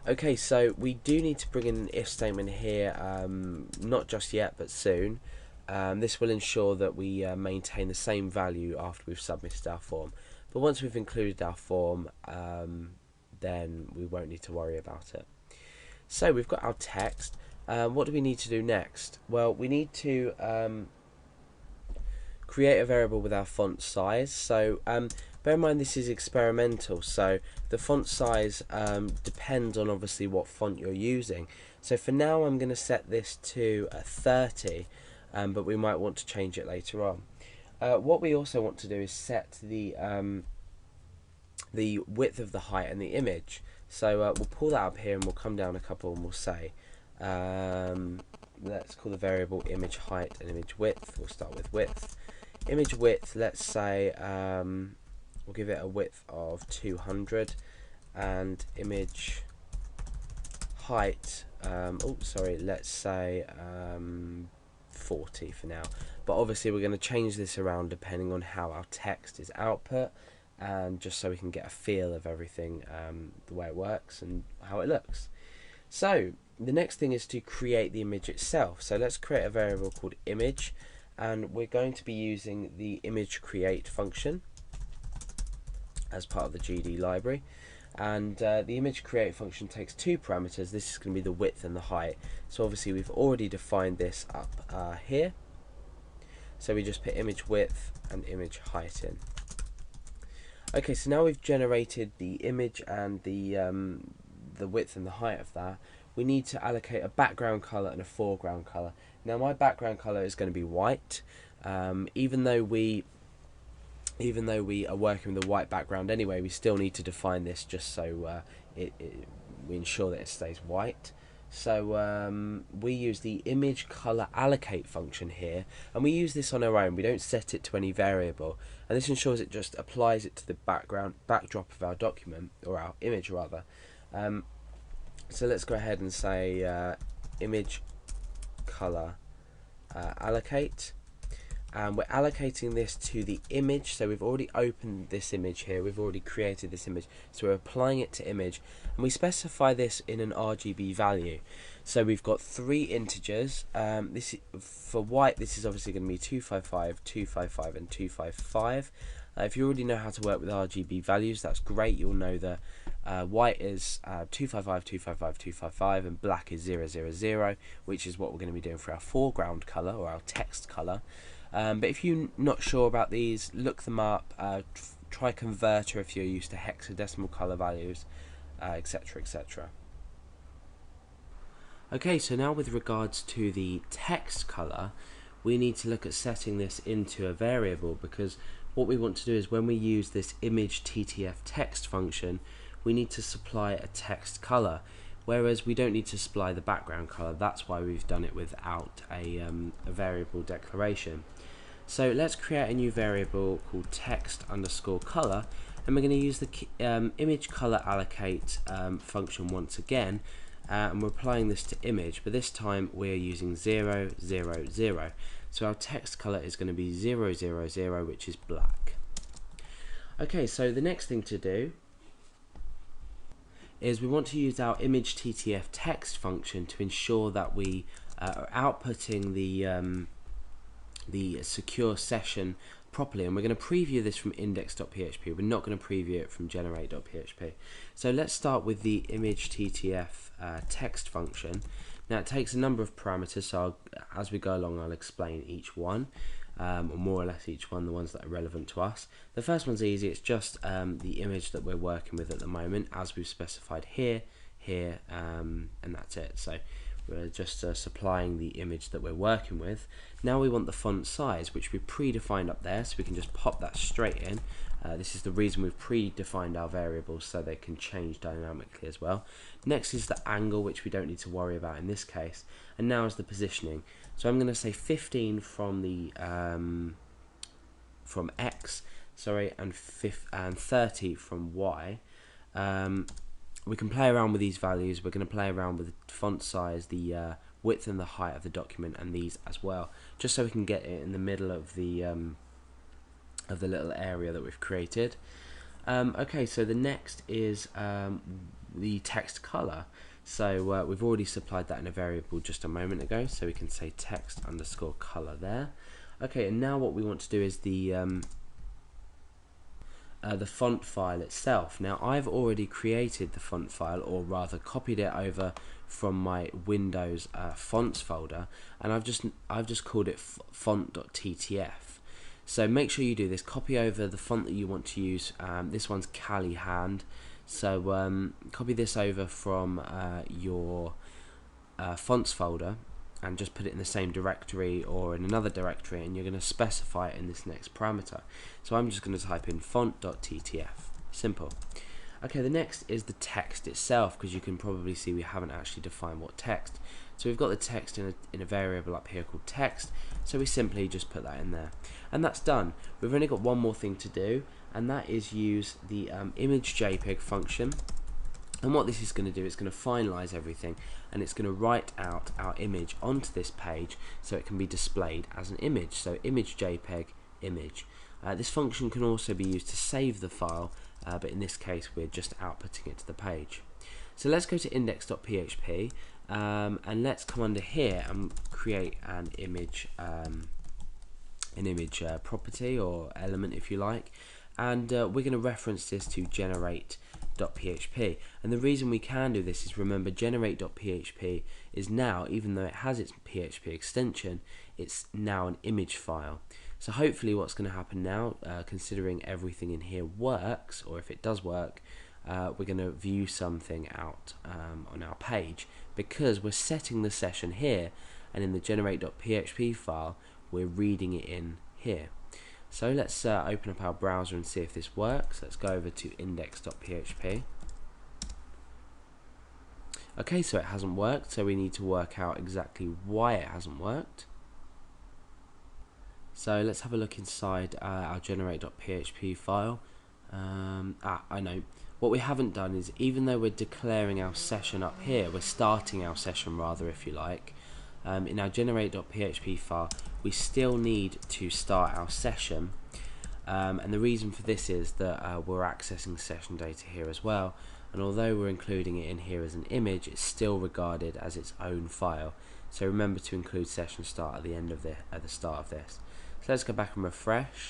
Okay, so we do need to bring in an if statement here, not just yet, but soon. This will ensure that we maintain the same value after we've submitted our form. But once we've included our form, then we won't need to worry about it. So we've got our text. What do we need to do next? Well, we need to create a variable with our font size. So bear in mind this is experimental, so the font size depends on obviously what font you're using. So for now I'm going to set this to 30, but we might want to change it later on. What we also want to do is set the width of the height and the image. So we'll pull that up here and we'll come down a couple and we'll say let's call the variable image height and image width. We'll start with width. Image width, let's say we'll give it a width of 200, and image height, let's say 40 for now. But obviously we're going to change this around depending on how our text is output, and just so we can get a feel of everything, the way it works and how it looks. So the next thing is to create the image itself. So let's create a variable called image, and we're going to be using the image create function as part of the GD library. And the image create function takes two parameters. This is going to be the width and the height. So obviously we've already defined this up here. So we just put image width and image height in. Okay, so now we've generated the image and the width and the height of that. We need to allocate a background color and a foreground color. Now my background color is going to be white, even though we are working with a white background anyway, we still need to define this just so we ensure that it stays white. So we use the image color allocate function here, and we use this on our own. We don't set it to any variable, and this ensures it just applies it to the backdrop of our document, or our image rather. So let's go ahead and say image color allocate, and we're allocating this to the image. So we've already opened this image here, we've already created this image, so we're applying it to image, and we specify this in an RGB value. So we've got three integers. This for white, this is obviously going to be 255, 255 and 255. If you already know how to work with RGB values, that's great. You'll know that white is 255, 255, 255, and black is 000, which is what we're going to be doing for our foreground color, or our text color. But if you're not sure about these, look them up. Try Converter if you're used to hexadecimal color values, etc, etc. Okay, so now with regards to the text color, we need to look at setting this into a variable, because what we want to do is when we use this image ttf text function, we need to supply a text color, whereas we don't need to supply the background color. That's why we've done it without a variable declaration. So let's create a new variable called text underscore color, and we're going to use the image color allocate function once again, and we're applying this to image, but this time we're using 000. So our text color is going to be 000, which is black. Okay, so the next thing to do is we want to use our image ttf text function to ensure that we are outputting the secure session properly, and we're going to preview this from index.php. We're not going to preview it from generate.php. So let's start with the image ttf text function. Now it takes a number of parameters, so as we go along I'll explain each one, or more or less each one, the ones that are relevant to us. The first one's easy. It's just the image that we're working with at the moment, as we've specified here, and that's it. So we're just supplying the image that we're working with. Now we want the font size, which we predefined up there, so we can just pop that straight in. This is the reason we've predefined our variables, so they can change dynamically as well. Next is the angle, which we don't need to worry about in this case. And now is the positioning. So I'm going to say 15 from the from X, sorry, and 30 from Y. We can play around with these values. We're going to play around with the font size, the width and the height of the document, and these as well, just so we can get it in the middle of the little area that we've created. Okay, so the next is the text color. So we've already supplied that in a variable just a moment ago, so we can say text underscore color there. Okay, and now what we want to do is the font file itself. Now I've already created the font file, or rather copied it over from my Windows fonts folder, and I've just called it font.ttf. So make sure you do this. Copy over the font that you want to use. This one's Cali Hand. So copy this over from your fonts folder and just put it in the same directory or in another directory, and you're going to specify it in this next parameter. So I'm just going to type in font.ttf. Simple. Okay, the next is the text itself, because you can probably see we haven't actually defined what text. So we've got the text in a variable up here called text, so we simply just put that in there. And that's done. We've only got one more thing to do, and that is use the image JPEG function. And what this is going to do, it's going to finalize everything, and it's going to write out our image onto this page so it can be displayed as an image. So image JPEG image. This function can also be used to save the file, but in this case we're just outputting it to the page. So let's go to index.php and let's come under here and create an image property or element, if you like, and we're going to reference this to generate.php. And the reason we can do this is, remember, generate.php is now, even though it has its PHP extension, it's now an image file. So hopefully what's going to happen now, considering everything in here works, or if it does work, we're going to view something out on our page, because we're setting the session here, and in the generate.php file we're reading it in here. So let's open up our browser and see if this works. Let's go over to index.php. Okay, so it hasn't worked, so we need to work out exactly why it hasn't worked. So let's have a look inside our generate.php file. I know. What we haven't done is, even though we're declaring our session up here, we're starting our session rather, if you like, in our generate.php file, we still need to start our session. And the reason for this is that we're accessing session data here as well, and although we're including it in here as an image, it's still regarded as its own file. So remember to include session start at the end of at the start of this. So let's go back and refresh.